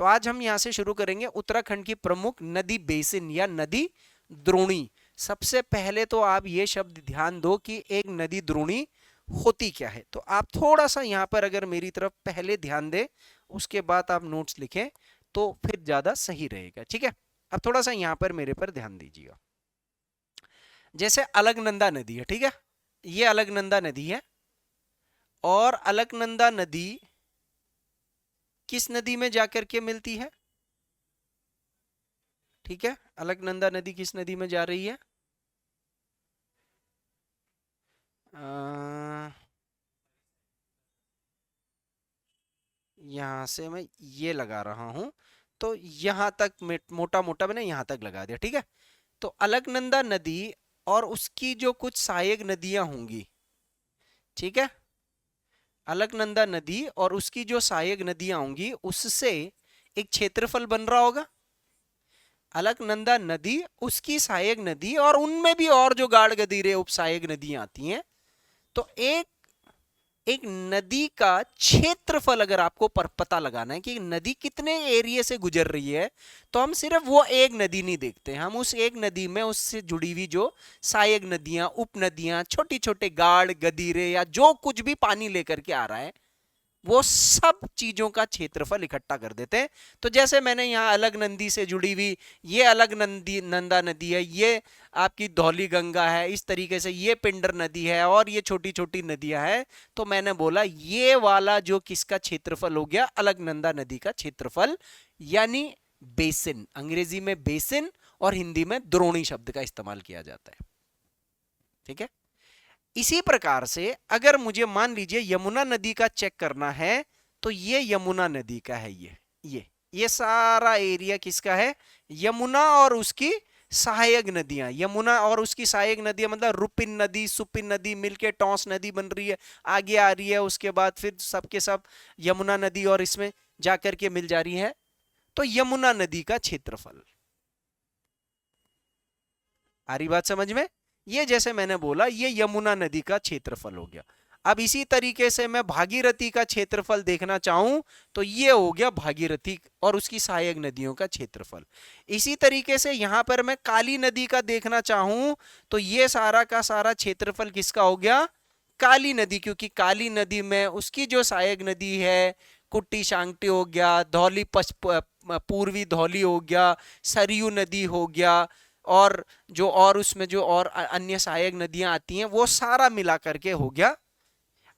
तो आज हम यहां से शुरू करेंगे उत्तराखंड की प्रमुख नदी बेसिन या नदी द्रोणी। सबसे पहले तो आप ये शब्द ध्यान दो कि एक नदी द्रोणी होती क्या है। तो आप थोड़ा सा यहां पर अगर मेरी तरफ पहले ध्यान दें, उसके बाद आप नोट्स लिखें तो फिर ज्यादा सही रहेगा। ठीक है, अब थोड़ा सा यहां पर मेरे पर ध्यान दीजिएगा। जैसे अलकनंदा नदी है, ठीक है, ये अलकनंदा नदी है, और अलकनंदा नदी किस नदी में जाकर के मिलती है? ठीक है, अलकनंदा नदी किस नदी में जा रही है? यहां से मैं ये लगा रहा हूं, तो यहां तक मोटा मोटा मैंने यहां तक लगा दिया। ठीक है, तो अलकनंदा नदी और उसकी जो कुछ सहायक नदियां होंगी, ठीक है, अलकनंदा नदी और उसकी जो सहायक नदियां होंगी उससे एक क्षेत्रफल बन रहा होगा। अलकनंदा नदी, उसकी सहायक नदी, और उनमें भी और जो गाढ़ गदीरे उप सहायक नदियां आती हैं, तो एक एक नदी का क्षेत्रफल अगर आपको पता लगाना है कि नदी कितने एरिया से गुजर रही है, तो हम सिर्फ वो एक नदी नहीं देखते, हम उस एक नदी में उससे जुड़ी हुई जो सहायक नदियां, उप नदियां, छोटी छोटे गाढ़ गदीरे या जो कुछ भी पानी लेकर के आ रहा है, वो सब चीजों का क्षेत्रफल इकट्ठा कर देते हैं। तो जैसे मैंने यहाँ अलकनंदी से जुड़ी हुई ये अलकनंदा नदी है, ये आपकी धौली गंगा है, इस तरीके से ये पिंडर नदी है, और ये छोटी छोटी नदियां हैं, तो मैंने बोला ये वाला जो किसका क्षेत्रफल हो गया? अलकनंदा नदी का क्षेत्रफल, यानी बेसिन। अंग्रेजी में बेसिन और हिंदी में द्रोणी शब्द का इस्तेमाल किया जाता है। ठीक है, इसी प्रकार से अगर मुझे मान लीजिए यमुना नदी का चेक करना है, तो ये यमुना नदी का है, ये सारा एरिया किसका है? यमुना और उसकी सहायक नदियां। यमुना और उसकी सहायक नदियां मतलब रुपिन नदी, सुपिन नदी मिलके टॉस नदी बन रही है, आगे आ रही है, उसके बाद फिर सबके सब यमुना नदी और इसमें जाकर के मिल जा रही है। तो यमुना नदी का क्षेत्रफल, आ रही बात समझ में? ये जैसे मैंने बोला ये यमुना नदी का क्षेत्रफल हो गया। अब इसी तरीके से मैं भागीरथी का क्षेत्रफल देखना चाहूं, तो ये हो गया भागीरथी और उसकी सहायक नदियों का क्षेत्रफल। इसी तरीके से यहां पर मैं काली नदी का देखना चाहूं, तो ये सारा का सारा क्षेत्रफल किसका हो गया? काली नदी, क्योंकि काली नदी में उसकी जो सहायक नदी है, कुट्टी शांगटी हो गया, धौली पूर्वी धौली हो गया, सरयू नदी हो गया, और जो और उसमें जो और अन्य सहायक नदियां आती हैं, वो सारा मिला करके हो गया।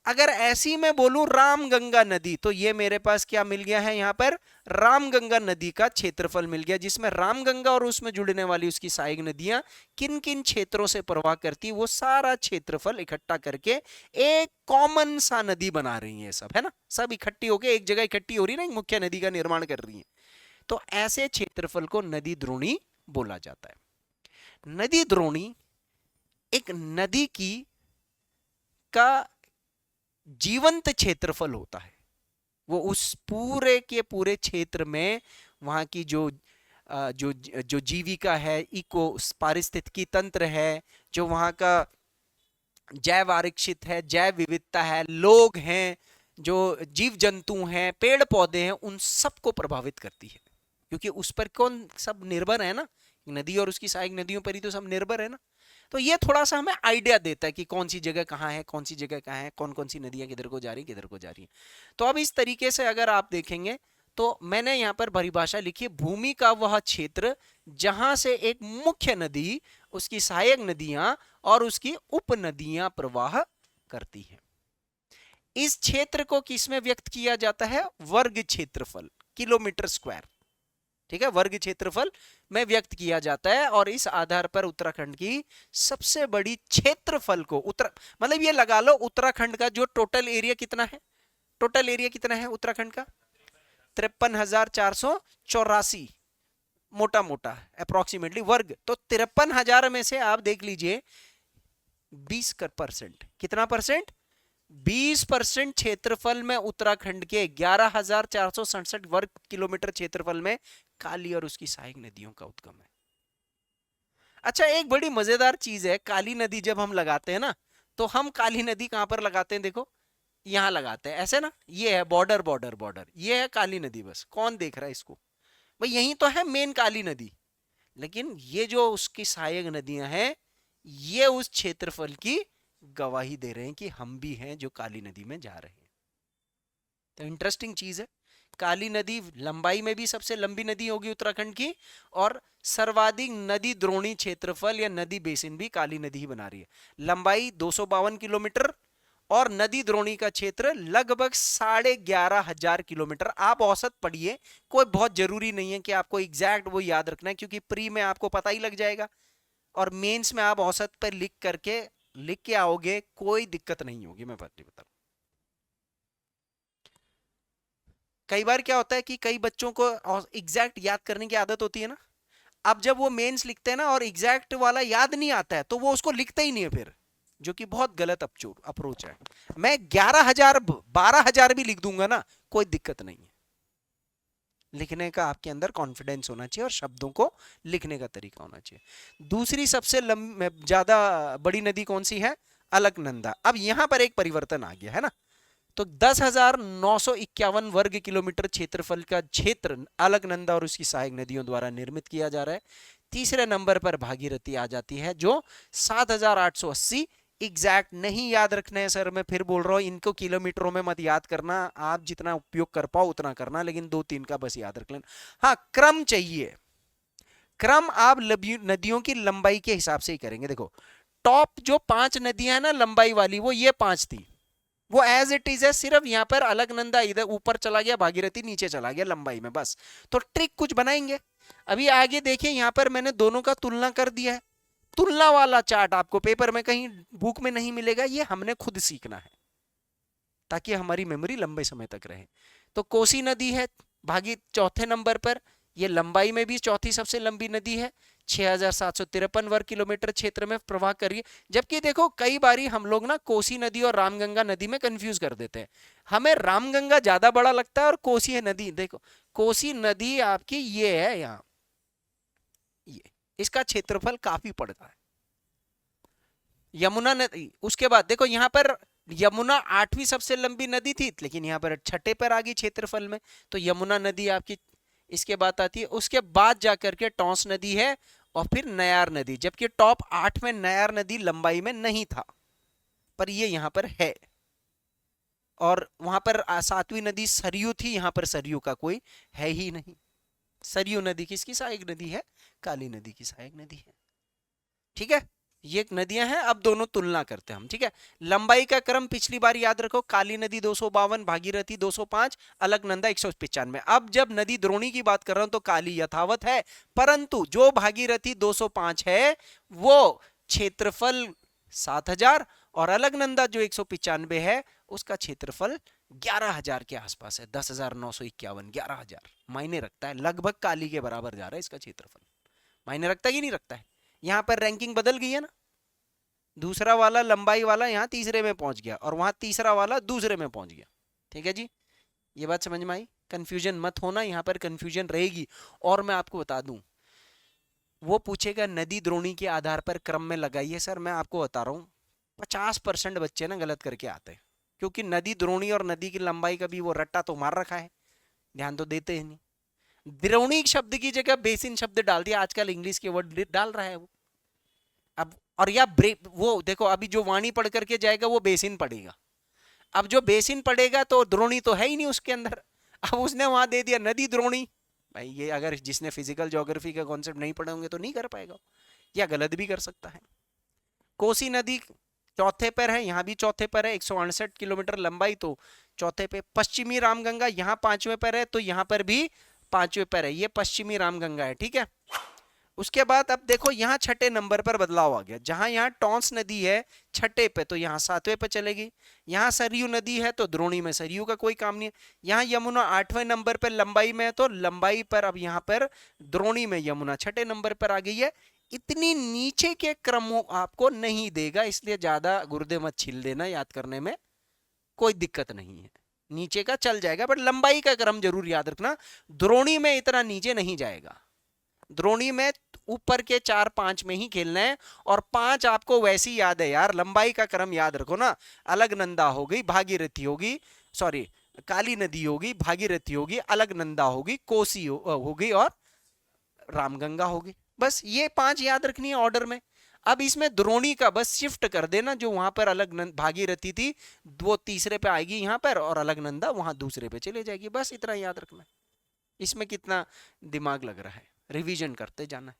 अगर ऐसी मैं बोलूं रामगंगा नदी, तो ये मेरे पास क्या मिल गया है? यहां पर रामगंगा नदी का क्षेत्रफल मिल गया, जिसमें रामगंगा और उसमें जुड़ने वाली उसकी सहायक नदियां किन किन क्षेत्रों से प्रवाह करती, वो सारा क्षेत्रफल इकट्ठा करके एक कॉमन सा नदी बना रही है सब, है ना? सब इकट्ठी होकर एक जगह इकट्ठी हो रही है ना, एक मुख्य नदी का निर्माण कर रही है। तो ऐसे क्षेत्रफल को नदी द्रोणी बोला जाता है। नदी द्रोणी एक नदी की का जीवंत क्षेत्रफल होता है। वो उस पूरे के पूरे क्षेत्र में वहां की जो जीविका है, इको पारिस्थितिकी तंत्र है, जो वहां का जैव आरक्षित है, जैव विविधता है, लोग हैं, जो जीव जंतु हैं, पेड़ पौधे हैं, उन सबको प्रभावित करती है। क्योंकि उस पर कौन सब निर्भर है ना, नदी और उसकी सहायक नदियों पर ही तो सब निर्भर है ना। तो ये थोड़ा सा हमें आइडिया देता है कि कौन सी जगह कहाँ है, कौन सी जगह कहाँ है, कौन कौन सी नदियां किधर को जा रही, किधर को जा रही है। तो अब इस तरीके से अगर आप देखेंगे, तो मैंने यहाँ पर परिभाषा लिखी, भूमि का वह क्षेत्र जहां से एक मुख्य नदी, उसकी सहायक नदियां और उसकी उप नदियां प्रवाह करती हैं। इस क्षेत्र को किसमें व्यक्त किया जाता है? वर्ग क्षेत्रफल, किलोमीटर स्क्वायर। ठीक है, वर्ग क्षेत्रफल में व्यक्त किया जाता है, और इस आधार पर उत्तराखंड की सबसे बड़ी क्षेत्रफल को मतलब ये लगा लो, उत्तराखंड का जो टोटल एरिया कितना है? टोटल एरिया कितना है उत्तराखंड का? 53,484 मोटा मोटा अप्रोक्सीमेटली वर्ग। तो 53,000 में से आप देख लीजिए 20%, कितना परसेंट? 20% क्षेत्रफल में उत्तराखंड के 11,467 वर्ग किलोमीटर क्षेत्रफल में काली और उसकी सहायक नदियों का उद्गम है। अच्छा, एक बड़ी मजेदार चीज है, काली नदी जब हम लगाते हैं ना, तो हम काली नदी कहां पर लगाते हैं? देखो, यहां लगाते हैं ऐसे ना, ये है बॉर्डर बॉर्डर बॉर्डर, ये है काली नदी, बस कौन देख रहा है इसको भाई, यही तो है मेन काली नदी। लेकिन ये जो उसकी सहायक नदियां हैं ये उस क्षेत्रफल की गवाही दे रहे हैं कि हम भी हैं जो काली नदी में जा रहे हैं। तो इंटरेस्टिंग चीज है, काली नदी लंबाई में भी सबसे लंबी नदी होगी उत्तराखंड की, और सर्वाधिक नदी द्रोणी क्षेत्रफल या नदी बेसिन भी काली नदी ही बना रही है। लंबाई 252 किलोमीटर और नदी द्रोणी का क्षेत्र लगभग 11,500 किलोमीटर। आप औसत पढ़िए, कोई बहुत जरूरी नहीं है कि आपको एग्जैक्ट वो याद रखना है, क्योंकि प्री में आपको पता ही लग जाएगा और मेंस में आप औसत पर लिख के आओगे, कोई दिक्कत नहीं होगी, मैं बता। कई बार क्या होता है कि कई बच्चों को एग्जैक्ट याद करने की आदत होती है ना, अब जब वो मेंस लिखते हैं ना और एग्जैक्ट वाला याद नहीं आता है तो वो उसको लिखते ही नहीं है फिर, जो कि बहुत गलत अप्रोच है। मैं 11,000 12,000 भी लिख दूंगा ना, कोई दिक्कत नहीं है। लिखने का आपके अंदर कॉन्फिडेंस होना चाहिए और शब्दों को लिखने का तरीका होना चाहिए। दूसरी सबसे ज्यादा बड़ी नदी कौन सी है? अलकनंदा। अब यहां पर एक परिवर्तन आ गया है ना, तो 10,951 वर्ग किलोमीटर क्षेत्रफल का क्षेत्र अलकनंदा और उसकी सहायक नदियों द्वारा निर्मित किया जा रहा है। तीसरे नंबर पर भागीरथी आ जाती है जो 7,880। एग्जैक्ट नहीं याद रखना है सर, मैं फिर बोल रहा हूं, इनको किलोमीटरों में मत याद करना, आप जितना उपयोग कर पाओ उतना करना, लेकिन 2-3 का बस याद रख लेना। हाँ, क्रम चाहिए, क्रम आप नदियों की लंबाई के हिसाब से ही करेंगे। देखो टॉप जो 5 नदियां हैं ना लंबाई वाली, वो ये 5 थी, वो एज इट इज है, सिर्फ यहां पर अलकनंदा इधर ऊपर चला गया, भागीरथी नीचे चला गया लंबाई में, बस। तो ट्रिक कुछ बनाएंगे अभी आगे, देखिए यहां पर मैंने दोनों का तुलना कर दिया है। तुलना वाला चार्ट आपको पेपर में कहीं बुक में नहीं मिलेगा, ये हमने खुद सीखना है ताकि हमारी मेमोरी लंबे समय तक रहे। तो कोसी नदी है भागी चौथे नंबर पर, ये लंबाई में भी चौथी सबसे लंबी नदी है, 6,753 वर्ग किलोमीटर क्षेत्र में प्रवाह कर रही है। जबकि देखो कई बारी हम लोग ना कोसी नदी और रामगंगा नदी में कंफ्यूज कर देते हैं, हमें रामगंगा ज्यादा बड़ा लगता है और कोसी है नदी, देखो कोसी नदी आपकी ये है यहाँ, ये इसका क्षेत्रफल काफी पड़ता है। यमुना नदी उसके बाद देखो यहाँ पर यमुना 8वीं सबसे लंबी नदी थी, लेकिन यहाँ पर छठे पर आ गई क्षेत्रफल में, तो यमुना नदी आपकी इसके बाद आती है। उसके बाद जाकर के टॉन्स नदी है और फिर नयार नदी, जबकि टॉप 8 में नयार नदी लंबाई में नहीं था, पर ये यहां पर है। और वहां पर 7वीं नदी सरयू थी, यहां पर सरयू का कोई है ही नहीं। सरयू नदी किसकी सहायक नदी है? काली नदी की सहायक नदी है। ठीक है, ये नदियां हैं, अब दोनों तुलना करते हैं हम। ठीक है, लंबाई का क्रम पिछली बार याद रखो, काली नदी 252, भागीरथी 205, अलकनंदा 195। अब जब नदी द्रोणी की बात कर रहा हूं तो काली यथावत है, परंतु जो भागीरथी 205 है वो क्षेत्रफल 7,000 और अलकनंदा जो 195 है उसका क्षेत्रफल 11,000 के आसपास है। 10,951, 11,000 मायने रखता है, लगभग काली के बराबर जा रहा है इसका क्षेत्रफल। मायने रखता है कि नहीं रखता है? यहां पर रैंकिंग बदल गई है ना, दूसरा वाला लंबाई वाला यहां तीसरे में पहुंच गया और वहां तीसरा वाला दूसरे में पहुंच गया। ठीक है जी, ये बात समझ में आई? कंफ्यूजन मत होना, यहां पर कंफ्यूजन रहेगी। और मैं आपको बता दूं, वो पूछेगा नदी द्रोणी के आधार पर क्रम में लगाइए, सर मैं आपको बता रहा हूं 50% बच्चे ना गलत करके आते हैं, क्योंकि नदी द्रोणी और नदी की लंबाई का भी वो रट्टा तो मार रखा है, ध्यान तो देते ही नहीं। द्रोणी शब्द की जगह बेसिन शब्द डाल दिया, आजकल इंग्लिश के वर्ड डाल रहा है वो। अब और या वो देखो अभी जो वाणी पढ़ करके जाएगा वो बेसिन पढ़ेगा, अब जो बेसिन पढ़ेगा तो द्रोणी तो है ही नहीं उसके अंदर, अब उसने वहां दे दिया नदी द्रोणी। भाई ये अगर जिसने फिजिकल ज्योग्राफी का कॉन्सेप्ट नहीं पढ़े होंगे तो नहीं कर पाएगा, या गलत भी कर सकता है। कोसी नदी चौथे पर है, यहां भी चौथे पर है, 168 किलोमीटर लंबाई, तो चौथे पे। पश्चिमी रामगंगा यहाँ 5वें पर है, तो यहाँ पर भी 5वें पर है, ये पश्चिमी रामगंगा है। ठीक है, उसके बाद अब देखो यहाँ छठे नंबर पर बदलाव आ गया, जहां यहाँ टॉन्स नदी है छठे पे, तो यहाँ 7वें पे चलेगी। यहाँ सरयू नदी है तो द्रोणी में सरयू का कोई काम नहीं है। यहाँ यमुना 8वें नंबर पर लंबाई में है, तो लंबाई पर अब यहाँ पर द्रोणी में यमुना छठे नंबर पर आ गई है। इतनी नीचे के क्रम आपको नहीं देगा, इसलिए ज्यादा गुर्दे मत छील देना, याद करने में कोई दिक्कत नहीं है, नीचे का चल जाएगा, बट लंबाई का क्रम जरूर याद रखना। द्रोणी में इतना नीचे नहीं जाएगा, द्रोणी में ऊपर के 4-5 में ही खेलना है, और 5 आपको वैसी याद है यार, लंबाई का क्रम याद रखो ना। अलकनंदा हो गई, भागीरथी होगी, सॉरी काली नदी होगी, भागीरथी होगी, अलकनंदा होगी, कोसी होगी और रामगंगा होगी। बस ये 5 याद रखनी है ऑर्डर में। अब इसमें द्रोणी का बस शिफ्ट कर देना, जो वहां पर भागीरथी थी वो तीसरे पे आएगी यहाँ पर, और अलकनंदा वहां दूसरे पे चले जाएगी। बस इतना याद रखना है। इसमें कितना दिमाग लग रहा है, रिवीजन करते जाना है।